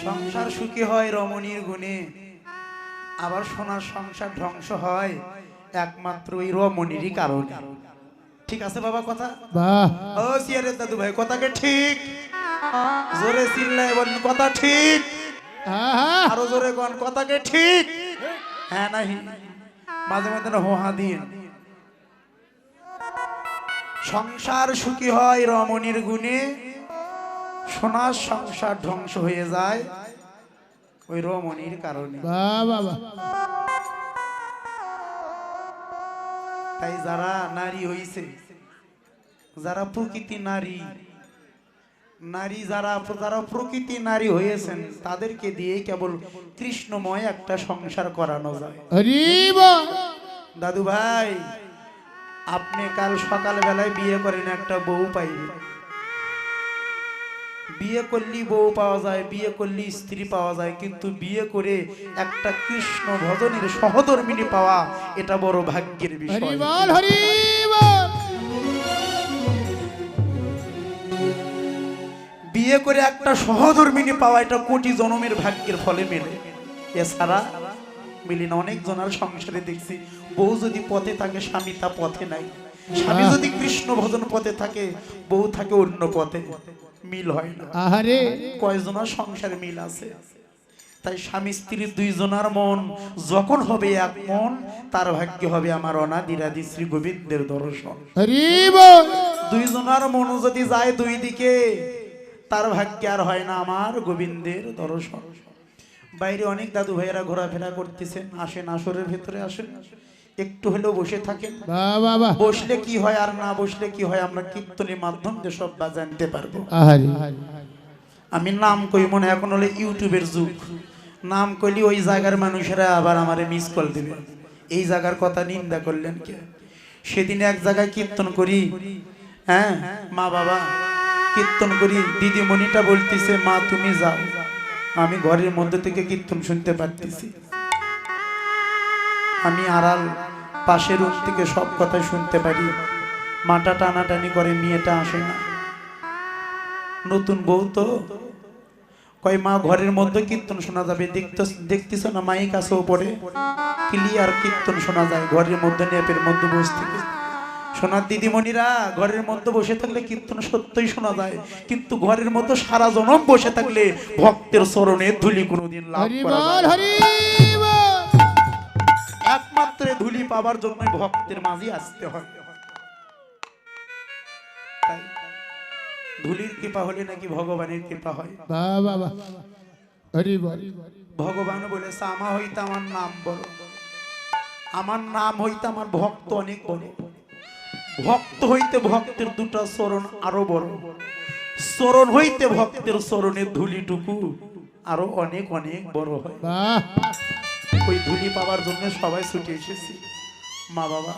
সংসার সুখী হয় রমণীর গুণে, আবার সোনার সংসার ধ্বংস হয় একমাত্র ওই রমণীরই কারণে। ঠিক আছে বাবা কথা? বাহ ও সিয়ারের দাদু ভাই কথাকে ঠিক জোরে চিল্লায় বলেন কথা ঠিক, আহা আরো জোরে কোন কথাকে ঠিক। হ্যাঁ নাহি মাঝে মাঝে না হোহা দিন। সংসার সুখী হয় রমণীর গুণে, সোনার সংসার ধ্বংস হয়ে যায় ওই রমণীর কারণে। বাহ বাবা তাই যারা নারী হইছে, যারা প্রকৃতি নারী, নারী যারা যারা প্রকৃতি নারী হয়েছেন, তাদেরকে দিয়ে কেবল কৃষ্ণময় একটা সংসার করানো যায়। হরি বল দাদু ভাই, আপনি কাল সকাল বেলায় বিয়ে করেন, একটা বউ পাইবে। বিয়ে করলি বউ পাওয়া যায়, বিয়ে করলি স্ত্রী পাওয়া যায়, কিন্তু বিয়ে করে একটা কৃষ্ণ ভজনের সহধর্মিনী পাওয়া এটা বড় ভাগ্যের হরি বিষয়। বল হরি বল বিয়ে করে একটা সহধর্মিনী পাওয়া এটা কোটি জনমের ভাগ্যের ফলে মেলে, এছাড়া মিলি না। অনেক জনের সংসারে দেখছি বউ যদি পথে থাকে স্বামী তা পথে নাই, স্বামী যদি কৃষ্ণ ভজন পথে থাকে বউ থাকে অন্য পথে, মিল হয় না। আহারে কয়জনের সংসারে মিল আছে? তাই স্বামী স্ত্রী দুইজনের মন যখন হবে এক মন, তার ভাগ্য হবে আমার অনাদিরাদি শ্রী গোবিন্দের দর্শন। হরি বল দুইজনের মন যদি যায় দুই দিকে, তার ভাগ্য আর হয় না আমার গোবিন্দের দর্শন। বাইরে অনেক দাদু ভাইয়েরা ঘোরাফেরা করতেছেন, আসেন আসরের ভেতরে আসেন, একটু হলেও বসে থাকেন। বাহ বাবা বসলে কি হয় আর না বসলে কি হয় আমরা কীর্তনের মাধ্যম দিয়ে সব জানতে পারবো। আহারে আমি নাম কই মনে, এখন হলে ইউটিউবের যুগ, নাম কইলি ওই জায়গার মানুষেরা আবার আমারে মিস কল দিবে, এই জায়গার কথা নিন্দা করলেন কে? সেদিন এক জায়গায় কীর্তন করি, হ্যাঁ মা বাবা কীর্তন করি, দিদিমণিটা বলতেছে মা তুমি যাও, আমি ঘরের মধ্যে থেকে কীর্তন শুনতে পারতেছি। আমি আড়াল পাশের রুম থেকে সব কথা শুনতে পারি। মাটা টানাটানি করে, মেয়েটা আসে না, নতুন বউ তো কয় মা ঘরের মধ্যে কীর্তন শোনা যাবে, দেখতেছ না মাইক আছে উপরে, ক্লিয়ার কীর্তন শোনা যায় ঘরের মধ্যে, নেপের মধ্যে বসে থেকে। সোনার দিদিমণিরা ঘরের মধ্যে বসে থাকলে কীর্তন সত্যই শোনা যায়, কিন্তু ঘরের মধ্যে সারা জনম বসে থাকলে ভক্তের চরণে ধুলি কোনোদিন লাভ হরি করা বল যায় না। হরি বল একমাত্র ধুলি পাবার জন্য ভক্তের মাঝে আসতে হয়। তাই ধুলির কৃপা হলে নাকি ভগবানের কৃপা হয়। বাহ বাবা হরি বল ভগবান বলেছে আমা হইতে আমার নাম বড়, আমার নাম হইতে আমার ভক্ত অনেক বড়, ভক্ত হইতে ভক্তের দুটা চরণ আরো বড়, চরণ হইতে ভক্তের চরণের ধুলিটুকু আরো অনেক অনেক বড় হয়। বাহ ওই ধুলি পাওয়ার জন্য সবাই ছুটে এসেছি। মা বাবা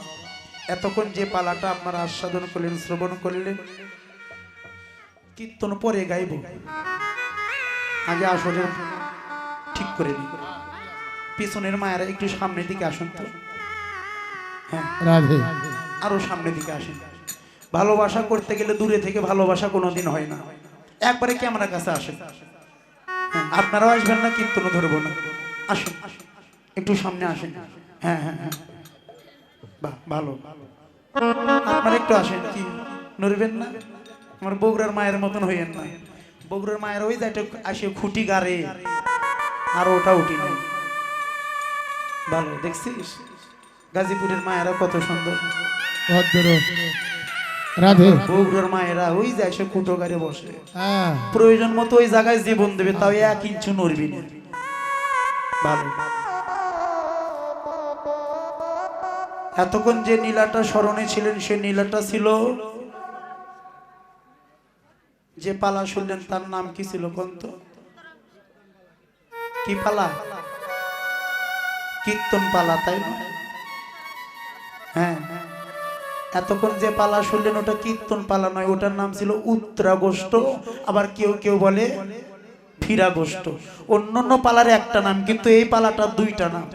এতক্ষণ যে পালাটা আপনারা আস্বাদন করলেন, শ্রবণ করলেন, কীর্তন পরে গাইব, আগে আসলে ঠিক করে নি। পিছনের মায়েরা একটু সামনের দিকে আসুন তো, হ্যাঁ রাধে আরো সামনের দিকে আসেন। ভালোবাসা করতে গেলে দূরে থেকে ভালোবাসা কোনোদিন হয় না, একবারে ক্যামেরার কাছে আসেন। হ্যাঁ, আপনারাও আসবেন না, কীর্তন ধরবো না, আসুন একটু সামনে আসেন। হ্যাঁ হ্যাঁ হ্যাঁ বাহ ভালো, আপনারা একটু আসেন, কি নড়বেন না, আমার বগুড়ার মায়ের মতন হইয়েন না। বগুড়ার মায়ের ওই যাইটা আসে খুঁটি গাড়ে, আর ওটা উঠি নেই। ভালো দেখছিস গাজীপুরের মায়েরা কত সুন্দর, ভদ্র রাধে বগুড়ার মায়েরা ওই যে এসে খুঁটো গাড়ে বসে, হ্যাঁ প্রয়োজন মতো ওই জায়গায় জীবন দেবে, তাও 1 ইঞ্চি নড়বি না। ভালো, এতক্ষণ যে নীলাটা স্মরণে ছিলেন সে নীলাটা ছিল, যে পালা শুনলেন তার নাম কি ছিল কন্ত? কি পালা? কীর্তন পালা, তাই না? হ্যাঁ, এতক্ষণ যে পালা শুনলেন ওটা কীর্তন পালা নয়, ওটার নাম ছিল উত্তরাগোষ্ঠ, আবার কেউ কেউ বলে ফিরাগোষ্ঠ। অন্যান্য পালার একটা নাম, কিন্তু এই পালাটা দুইটা নাম,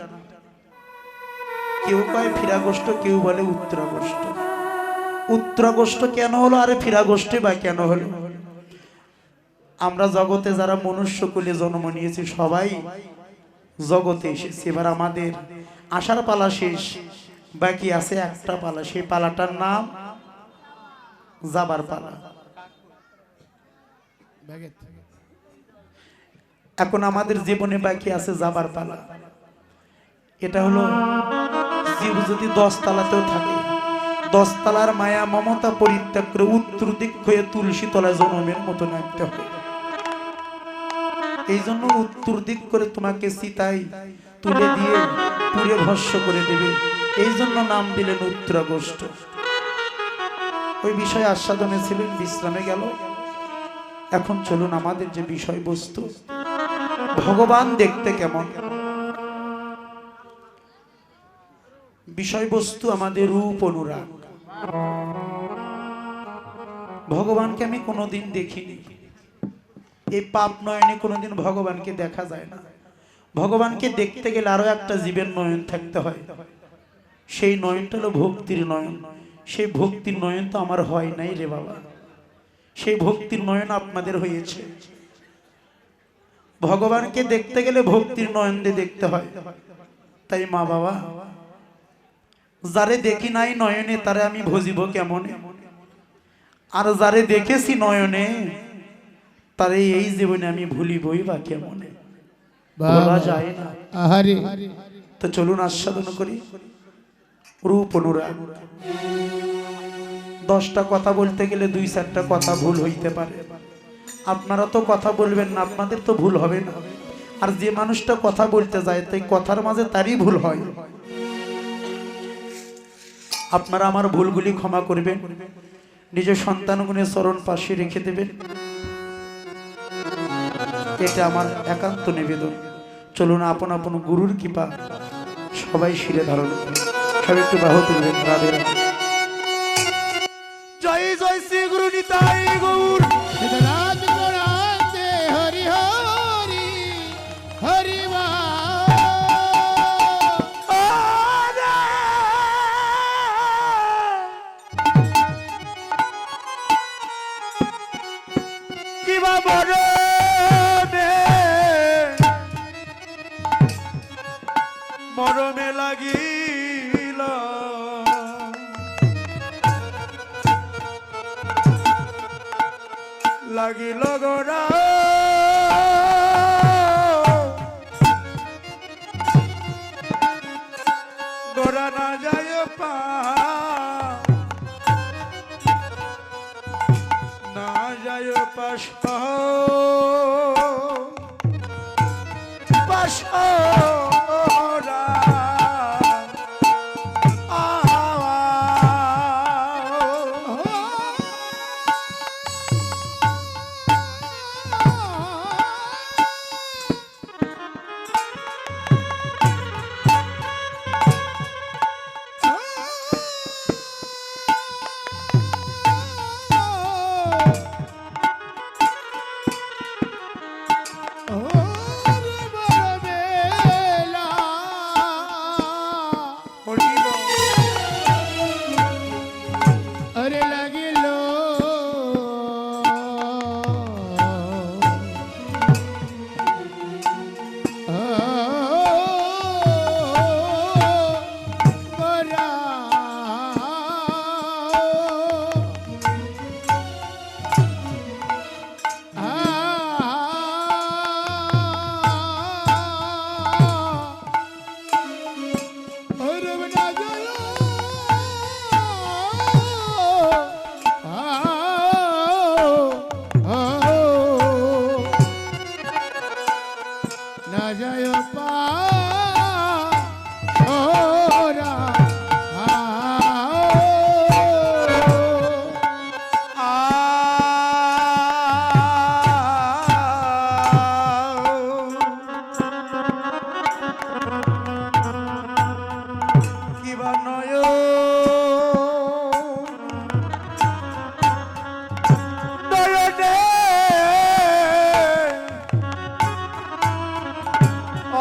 কেউ কয় ফিরাগোষ্ঠ, কেউ বলে উত্তরাগোষ্ঠ। উত্তরাগোষ্ঠ কেন হলো আর ফিরাগোষ্ঠী বা কেন হলো? আমরা জগতে যারা মনুষ্যকুলে জন্ম নিয়েছি সবাই জগতে এসেছি, এবার আমাদের আসার পালা শেষ, বাকি আছে একটা পালা, সেই পালাটার নাম যাবার পালা। এখন আমাদের জীবনে বাকি আছে যাবার পালা। এটা হলো জীব যদি 10 তলাতেও থাকে, 10 তলার মায়া মমতা পরিত্যাগ করে উত্তর দিক হয়ে তুলসী তলায় জনমের মতো নামতে হবে। এই জন্য উত্তর দিক করে তোমাকে চিতায় তুলে দিয়ে পুড়ে ভস্য করে দেবে, এই জন্য নাম দিলেন উত্তরাগোষ্ঠ। ওই বিষয় আস্বাদনে ছিলেন, বিশ্রামে গেল। এখন চলুন আমাদের যে বিষয়বস্তু, ভগবান দেখতে কেমন। বিষয়বস্তু আমাদের রূপ অনুরাগ। ভগবানকে আমি কোনোদিন দেখিনি, এই পাপ নয়নে কোনোদিন ভগবানকে দেখা যায় না। ভগবানকে দেখতে গেলে আরো একটা জীবের নয়ন থাকতে হয়, সেই নয়নটা হলো ভক্তির নয়ন। সেই ভক্তির নয়ন তো আমার হয় নাই রে বাবা, সেই ভক্তির নয়ন আপনাদের হয়েছে। ভগবানকে দেখতে গেলে ভক্তির নয়ন দিয়ে দেখতে হয়। তাই মা বাবা, যারে দেখি নাই নয়নে তারে আমি ভজিব কেমনে, আর যারে দেখেছি নয়নে তারে এই জীবনে আমি ভুলিবই বা কেমনে, বলা যায় না। তো চলুন আস্বাদন করি রূপ অনুরাগ। 10টা কথা বলতে গেলে 2-4টা কথা ভুল হইতে পারে। আপনারা তো কথা বলবেন না, আপনাদের তো ভুল হবে না। আর যে মানুষটা কথা বলতে যায় তাই কথার মাঝে তারই ভুল হয়। আপনারা আমার ভুলগুলি ক্ষমা করবেন, নিজের সন্তানগুণের চরণ পাশে রেখে দেবেন, এটা আমার একান্ত নিবেদন। চলুন আপন আপন গুরুর কৃপা সবাই শিরে ধারণ করুন। সবাই একটু বাহু তুলবেন। রাধে রাধে। জয় জয় শ্রী গুরু নিতাই গৌর। হরি হরি হরি কিবা বড় মরমে লাগিল, লাগিল গোরা গোরা না যায় পা, না যায় পাশ পাশ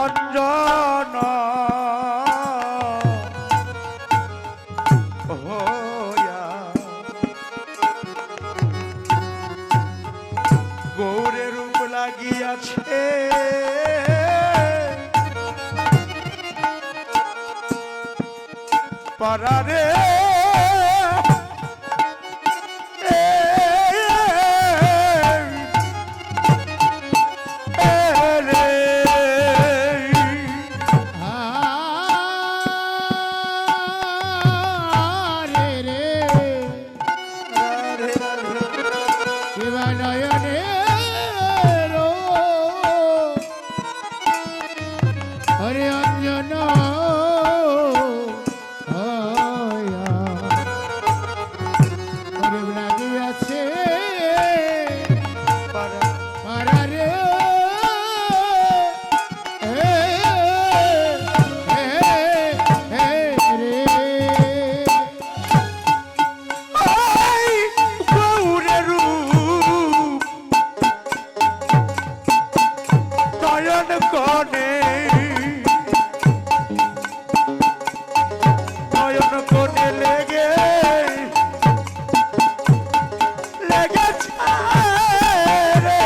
অঞ্জন পারারে আরে রে এবার নয়নে হরে অঞ্জন হরে লাগিয়াছে পারারে রে গৌরে রূপ নয়ন কনে নয়ন কনে লেগেছে রে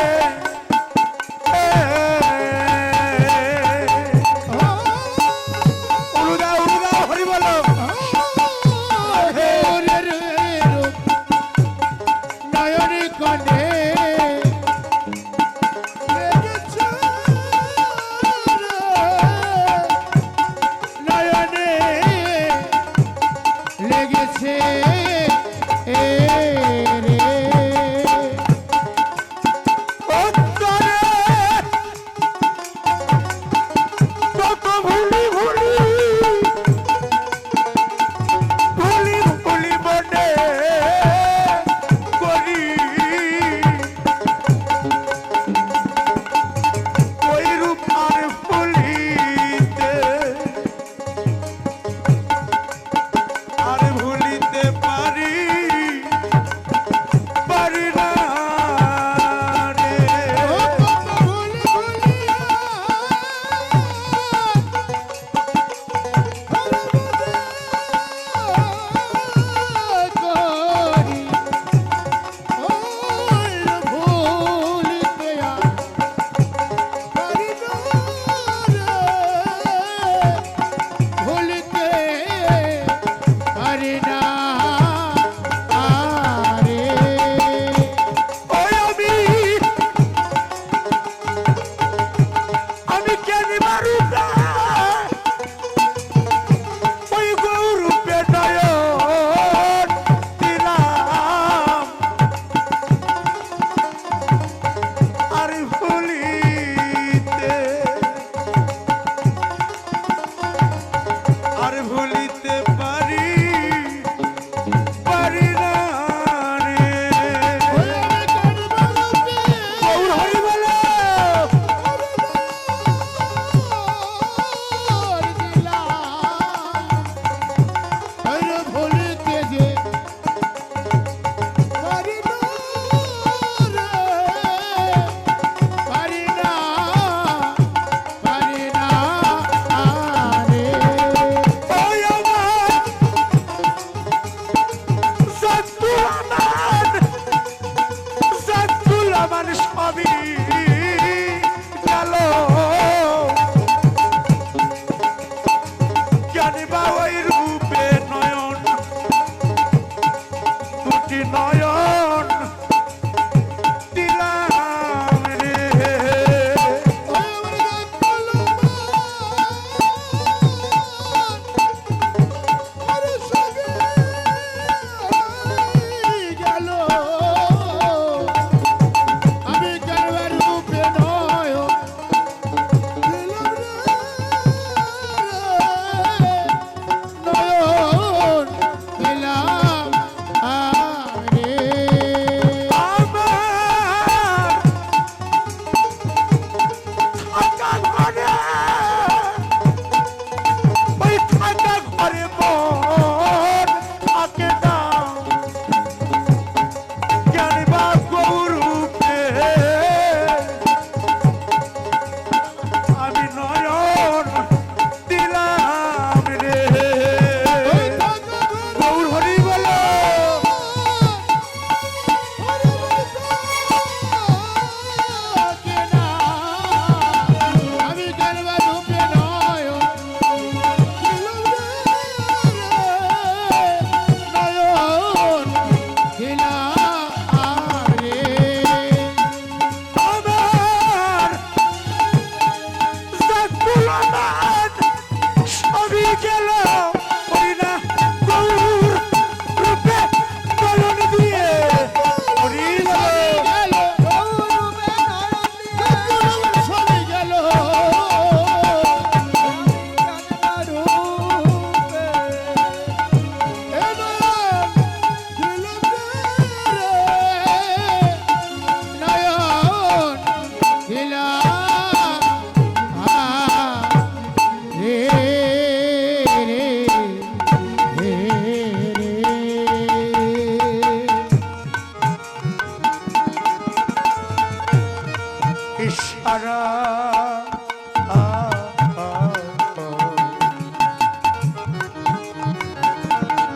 উলুদা উলুদা হরি বলো নয়নে কনে নয়নে লেগে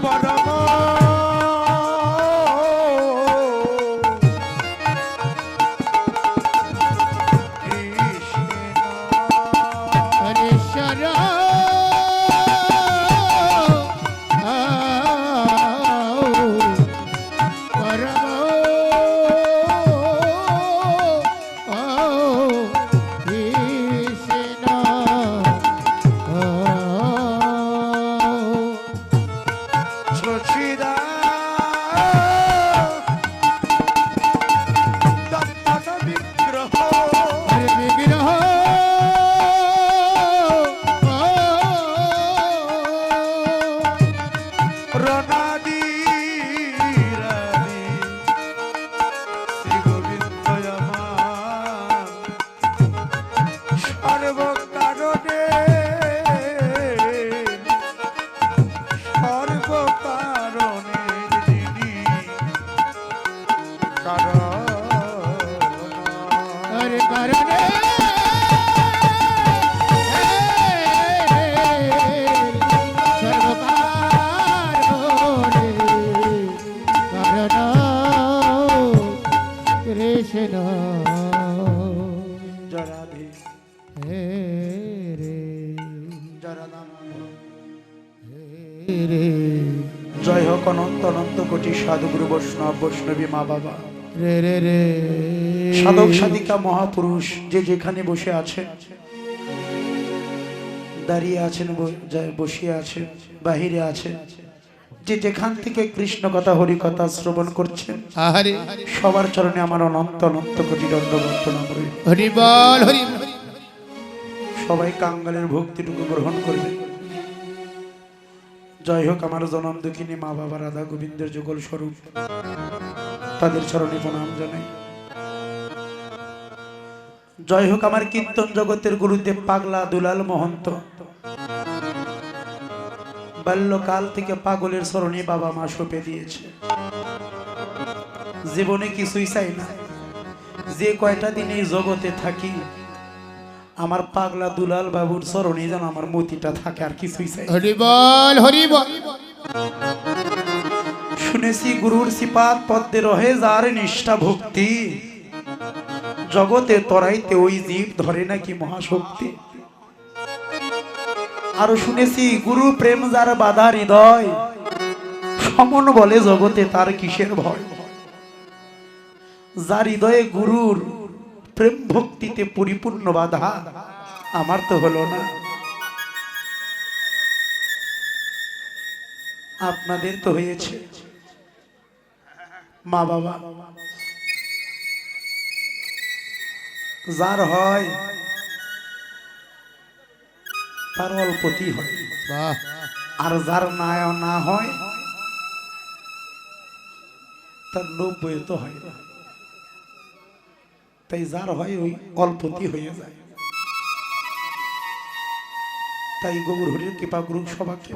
পরম হরেশ্বর পরম কৃষ্ণ সচিদা দত্তক বিগ্রহ হরে বিগ্রহ রণাদি রাধি শ্রী গোবিন্দ আমার সর্বকারণে সর্বকারণে যিনি কারণ হরে কারণে কৃষ্ণ জয় রাধে হে রে জয় রাধা হে রে জয় হোক অনন্ত অনন্ত কোটি সাধুগুরু বৈষ্ণব বৈষ্ণবী মা বাবা রে রে রে সাধক সাধিকা মহাপুরুষ যে যেখানে বসে আছেন, দাঁড়িয়ে আছেন, বসিয়ে আছেন, বাহিরে আছেন, যে যেখান থেকে কৃষ্ণ কথা হরি কথা শ্রবণ করছেন, হরে সবার চরণে আমার অনন্ত অনন্ত কোটি দণ্ডবত প্রণাম রইল। হরি বল হরি সবাই কাঙ্গালের ভক্তিটুকু গ্রহণ করবে। জয় হোক আমার জনম দুঃখিনী মা বাবা রাধা গোবিন্দের যুগল স্বরূপ, তাদের চরণে প্রণাম জানাই। জয় হোক আমার কীর্তন জগতের গুরুদেব পাগলা দুলাল মহন্ত, বাল্যকাল থেকে পাগলের চরণে বাবা মা সঁপে দিয়েছে। জীবনে কিছুই চাই না, যে কয়টা দিন এই জগতে থাকি আমার পাগলা দুলাল বাবুর চরণে যেন আমার মতিটা থাকে, আর কিছুই চাই না। হরি বল হরি বল শুনেছি গুরুর সিপাত পদ্মে রহে যার নিষ্ঠা ভক্তি, জগতে তরাইতে ওই জীব ধরে নাকি মহাশক্তি। আরো শুনেছি গুরু প্রেম যার বাধা হৃদয়, সমন বলে জগতে তার কিসের ভয়। যার হৃদয়ে গুরুর প্রেম ভক্তিতে পরিপূর্ণ বাধা, আমার তো হলো না, আপনাদের তো হয়েছে। মা বাবা যার হয় তার অল্পতি হয়, বাহ আর যার না হয় তার 90 তো হয় না। তাই যার হয় ওই অল্পতি হয়ে যায়। তাই গৌর হরির কৃপা গুরু সবাকে,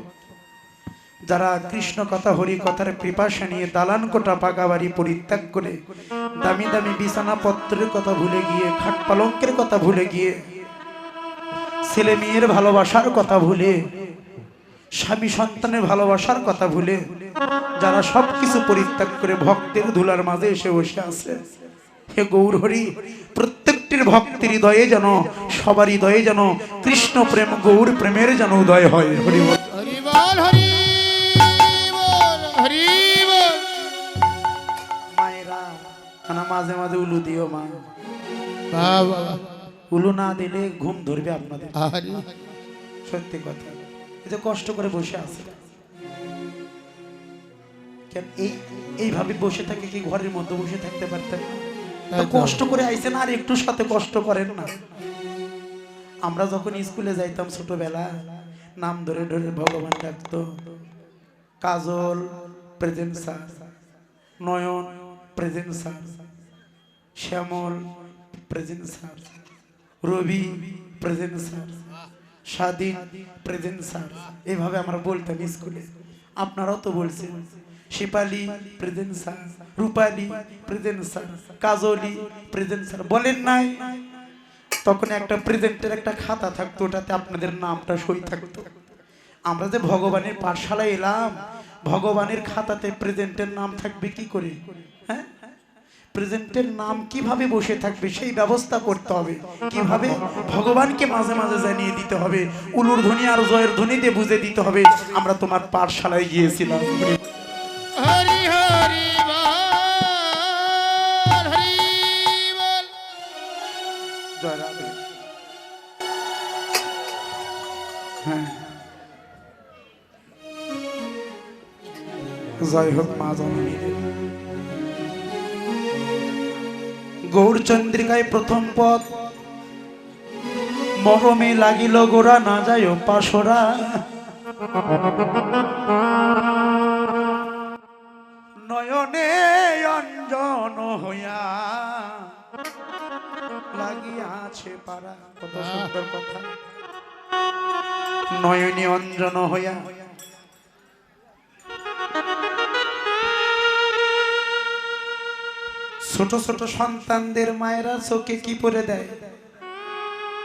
যারা কৃষ্ণ কথা হরি কথার পিপাসা নিয়ে দালান কোটা পাকা বাড়ি পরিত্যাগ করে দামি দামি বিছানা পত্রের কথা ভুলে গিয়ে, খাট পালঙ্কের কথা ভুলে গিয়ে, ছেলে মেয়ের ভালোবাসার কথা ভুলে, স্বামী সন্তানের ভালোবাসার কথা ভুলে, যারা সবকিছু পরিত্যাগ করে ভক্তের ধুলার মাঝে এসে বসে আছে, হে গৌর হরি, প্রত্যেকটির ভক্তের হৃদয়ে যেন, সবার হৃদয়ে যেন কৃষ্ণ প্রেম গৌর প্রেমের যেন উদয় হয়। হরি বল। হরি বল হরি বল হরি বল মায়েরা না মাঝে মাঝে উলু দিও মা, বাবা উলু না দিলে ঘুম ধরবে আপনাদের। হরি সত্যি কথা, এই যে কষ্ট করে বসে আছে, কেন এইভাবে বসে থাকে কি ঘরের মধ্যে বসে থাকতে পারতেন না? তো কষ্ট করে আইছেন, আর একটু সাথে কষ্ট করেন না। আমরা যখন স্কুলে যাইতাম ছোটবেলা, নাম ধরে ধরে ভগবান ডাকতো, কাজল প্রেজেন্ট স্যার, নয়ন প্রেজেন্ট স্যার, শ্যামল প্রেজেন্ট স্যার, রবি প্রেজেন্ট স্যার, স্বাধীন প্রেজেন্ট স্যার, এইভাবে আমরা বলতাম স্কুলে। আপনারাও তো বলছেন, শিপালি প্রেজেন্ট স্যার, রূপালি প্রেজেন্ট স্যার, কাজলি প্রেজেন্ট স্যার, বলেন নাই? তখন একটা প্রেজেন্টের একটা খাতা থাকতো, ওটাতে আপনাদের নামটা সই থাকতো। আমরা যে ভগবানের পাঠশালায় এলাম, ভগবানের খাতাতে প্রেজেন্টের নাম থাকবে কি করে? হ্যাঁ, প্রেজেন্টের নাম কিভাবে বসে থাকবে সেই ব্যবস্থা করতে হবে। কিভাবে? ভগবানকে মাঝে মাঝে জানিয়ে দিতে হবে, উলুর ধ্বনি আর জয়ের ধ্বনি দিয়ে বুঝে দিতে হবে আমরা তোমার পাঠশালায় গিয়েছিলাম। হরি হরি বল, হরি বল। জয় রাধে। হ্যাঁ, জয় হোক মা জননীর। গৌরচন্দ্রিকায় প্রথম পদ, মরমে লাগিল গোরা না যায় পাশরা, নয়নে অঞ্জন হইয়া লাগিয়াছে পারা। কত সুন্দর কথা। নয়নে অঞ্জন হইয়া, ছোট ছোট সন্তানদের মায়েরা চোখে কি পরে দেয়?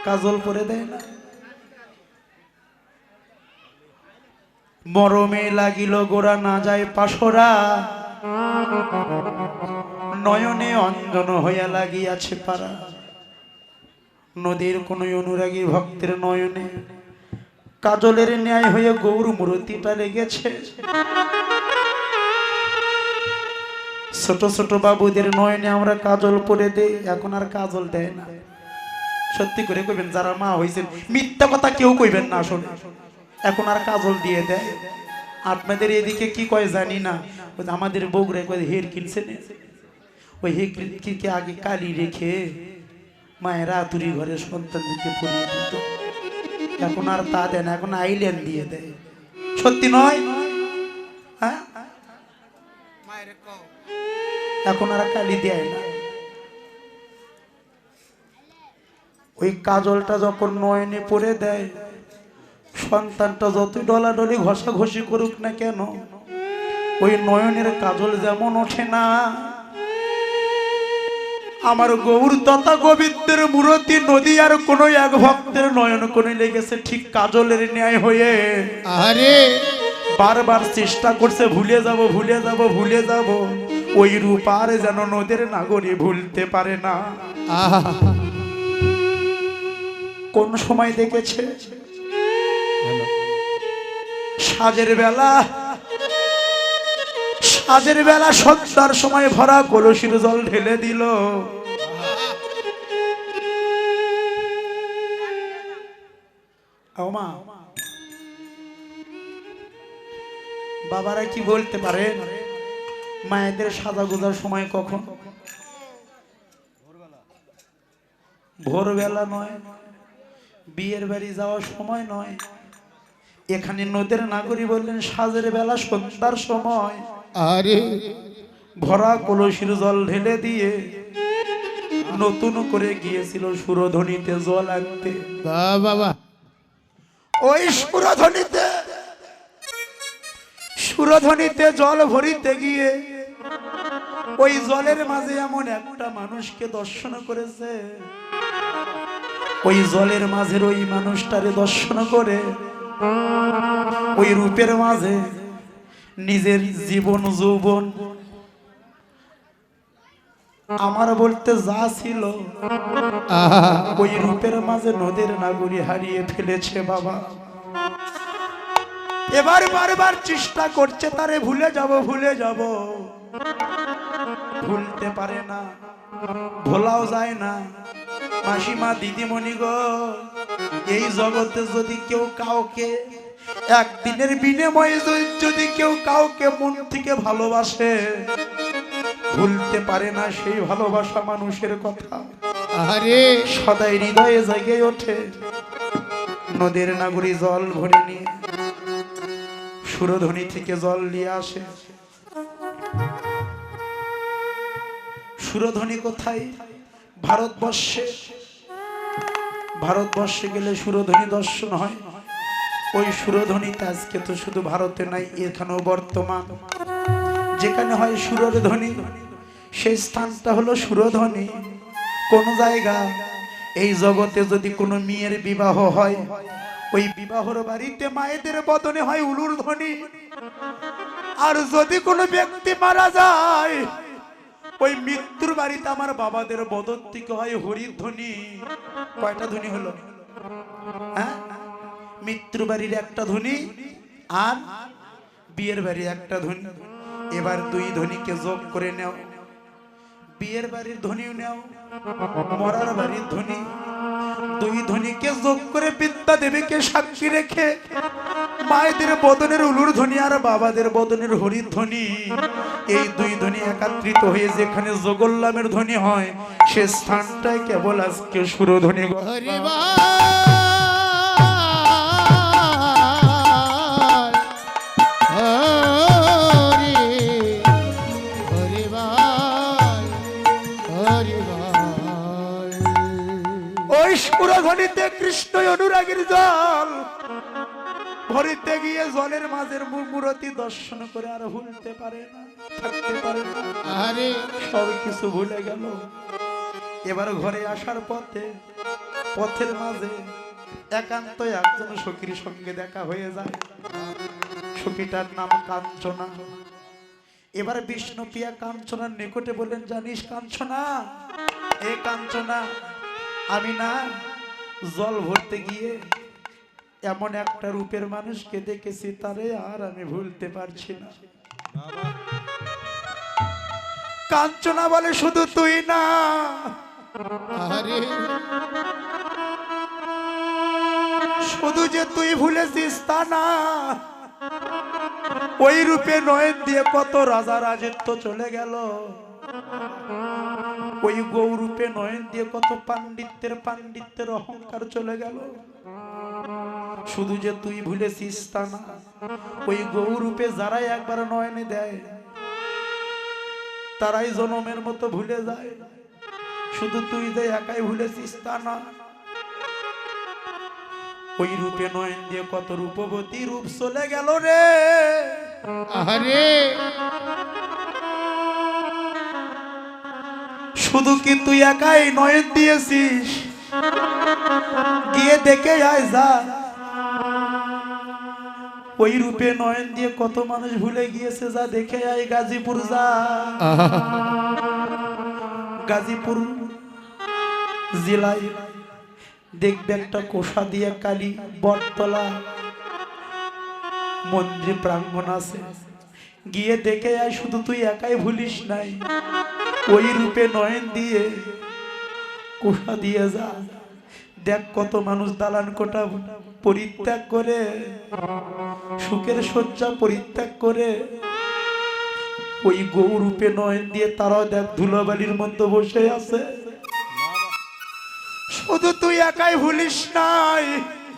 কাজল পরে দেয় না? মরমে লাগিল গোরা না যায় পাশরা, নয়নে অঞ্জন হইয়া লাগিয়াছে পারা। নদীর কোন অনুরাগী ভক্তের নয়নে কাজলের ন্যায় হয়ে গৌর মূর্তিটা লেগেছে। ছোট ছোট বাবুদের নয়নে আমরা কাজল পরে দেই, এখন আর কাজল দেয় না। সত্যি করে কইবেন যারা মা হইছেন, মিথ্যা কথা কেউ কইবেন না। আসলে এখন আর কাজল দিয়ে দেয়। আপনাদের এদিকে কি কয় জানি না, আমাদের বগুড়ায় কয় হের কিনছে না, ওই হেরকে আগে কালি রেখে মায়েরা আতুরি ঘরে সন্তানদেরকে পরিয়ে দিত। এখন আর তা দেয় না, এখন আইল্যান্ড দিয়ে দেয়। সত্যি নয়? হ্যাঁ, এখন আর কালি দেয় না। ওই কাজলটা যখন নয়নে পরে দেয়, সন্তানটা যতই ডলাডলি ঘষাঘষি করুক না কেন, ওই নয়নের কাজল যেমন ওঠে না। আমার গৌর তথা গোবিন্দের মূর্তি নদী আর কোন এক ভক্তের নয়ন কোণে লেগেছে ঠিক কাজলের ন্যায় হয়ে। আরে বারবার চেষ্টা করছে ভুলে যাব, ভুলে যাব, ভুলে যাব, ওই রূপ আর যেন নদীর নাগরী ভুলতে পারে না। কোন সময় দেখেছে? সাজের বেলা, সাজের বেলা সন্ধ্যার সময় ভরা কলসির জল ঢেলে দিল। মা, বাবারা কি বলতে পারেন মায়েদের সাজা গোজার সময় কখন? ভোরবেলা নয়, বিয়ের বাড়ি যাওয়ার সময় নয়। এখানে নদের নাগরী বললেন সাজের বেলা সন্ধ্যার সময়। আরে ভরা কলসির জল ঢেলে দিয়ে নতুন করে গিয়েছিল সুরধ্বনিতে জল আনতে। বাবা ওই সুরধ্বনিতে, সুরধ্বনিতে জল ভরিতে গিয়ে ওই জলের মাঝে এমন একটা মানুষকে দর্শন করেছে। ওই জলের মাঝের ওই মানুষটারে দর্শন করে ওই রূপের মাঝে নিজের জীবন যৌবন আমার বলতে যা ছিল ওই রূপের মাঝে নদীর নাগরী হারিয়ে ফেলেছে। বাবা এবার বারবার চেষ্টা করছে তারে ভুলে যাব, ভুলে যাব, ভুলতে পারে না, ভোলাও যায় না। মাসিমা, দিদিমণি গো, এই জগতে যদি কেউ কাউকে একদিনের বিনিময়ে যদি কেউ কাউকে মন থেকে ভালোবাসে, ভুলতে পারে না সেই ভালোবাসা মানুষের কথা। আরে সদাই হৃদয়ে জেগে ওঠে। নদীর নাগরী জল ভরে নিয়ে সুরধ্বনি থেকে জল নিয়ে আসে। সুরধ্বনি কোথায়? ভারতবর্ষে। ভারতবর্ষে গেলে সুরধ্বনি দর্শন হয়। ওই সুরধ্বনিতে আজকে তো শুধু ভারতে নাই, এখানেও বর্তমান যেখানে হয় সুরের ধ্বনি সেই স্থানটা হলো সুরধ্বনি। কোন জায়গা? এই জগতে যদি কোনো মেয়ের বিবাহ হয়, ওই বিবাহর বাড়িতে মায়েদের বদনে হয় উলুর ধ্বনি। আর যদি কোনো ব্যক্তি মারা যায়, ওই মৃত্যুর বাড়িতে আমার বাবাদের বদন থেকে হয় হরির ধ্বনি। কয়টা ধ্বনি হলো? হ্যাঁ, মৃত্যুর বাড়ির একটা ধ্বনি আর বিয়ের বাড়ির একটা ধ্বনি। এবার দুই ধ্বনিকে যোগ করে নাও, বিয়ের বাড়ির ধ্বনিও নাও, মরার বাড়ির ধ্বনি। দুই ধ্বনিকে যোগ করে বিদ্যা দেবীকে সাক্ষী রেখে মায়েদের বদনের উলুর ধ্বনি আর বাবাদের বদনের হরির ধ্বনি, এই দুই ধ্বনি একত্রিত হয়ে যেখানে জগল্লামের ধ্বনি হয়, সে স্থানটাই কেবল আজকে সুরধ্বনি। হরি বল হরি হরি বল হরি বল। ওই সুরধ্বনিতে কৃষ্ণ অনুরাগীর জল ভরিতে গিয়ে জলের মাঝের মূর্তি দর্শন করে আর ভুলতে পারে না, থাকতে পারে না, আরে সব কিছু ভুলে গেল। এবার ঘরে আসার পথের মাঝে একান্ত একজন সখীর সঙ্গে দেখা হয়ে যায়। সখীটার নাম কাঞ্চনা। এবার বিষ্ণুপ্রিয়া কাঞ্চনার নিকটে বলেন, জানিস কাঞ্চনা, এ কাঞ্চনা, আমি না জল ভরতে গিয়ে এমন একটা রূপের মানুষকে দেখেছি, তারে আর আমি ভুলতে পারছি না। কাঞ্চনা বলে, শুধু তুই না, আরে শুধু যে তুই ভুলেছিস তা না, ওই রূপে নয়ন দিয়ে কত রাজা রাজত্ব চলে গেল। ওই গৌরূপে নয়ন দিয়ে কত পাণ্ডিত্যের অহংকার চলে গেল। শুধু যে তুই ভুলেছিস তা না, ওই গৌরূপে যারাই একবার নয়নে দেয় তারাই জনমের মতো ভুলে যায়। শুধু তুই যে একাই ভুলেছিস তা না, ওই রূপে নয়ন দিয়ে কত রূপবতী রূপ চলে গেল রে। আরে শুধু কি তুই একাই নয়ন দিয়েছিস? গিয়ে দেখে আয় যা, ওই রূপে নয়ন দিয়ে কত মানুষ ভুলে গিয়েছে, যা দেখে আয়। গাজীপুর যা, গাজীপুর জেলায় দেখবে একটা কোষা দিয়ে কালী বটতলা মন্দির প্রাঙ্গণ আছে, গিয়ে দেখে আয়। শুধু তুই একাই ভুলিস নাই, ওই রূপে নয়ন দিয়ে কোষা দিয়ে যা, দেখ কত মানুষ দালান কোঠা পরিত্যাগ করে, সুখের শয্যা পরিত্যাগ করে ওই গৌরূপে নয়ন দিয়ে তারাও দেখ ধুলোবালির মধ্যে বসে আছে। শুধু তুই একাই ভুলিস নাই,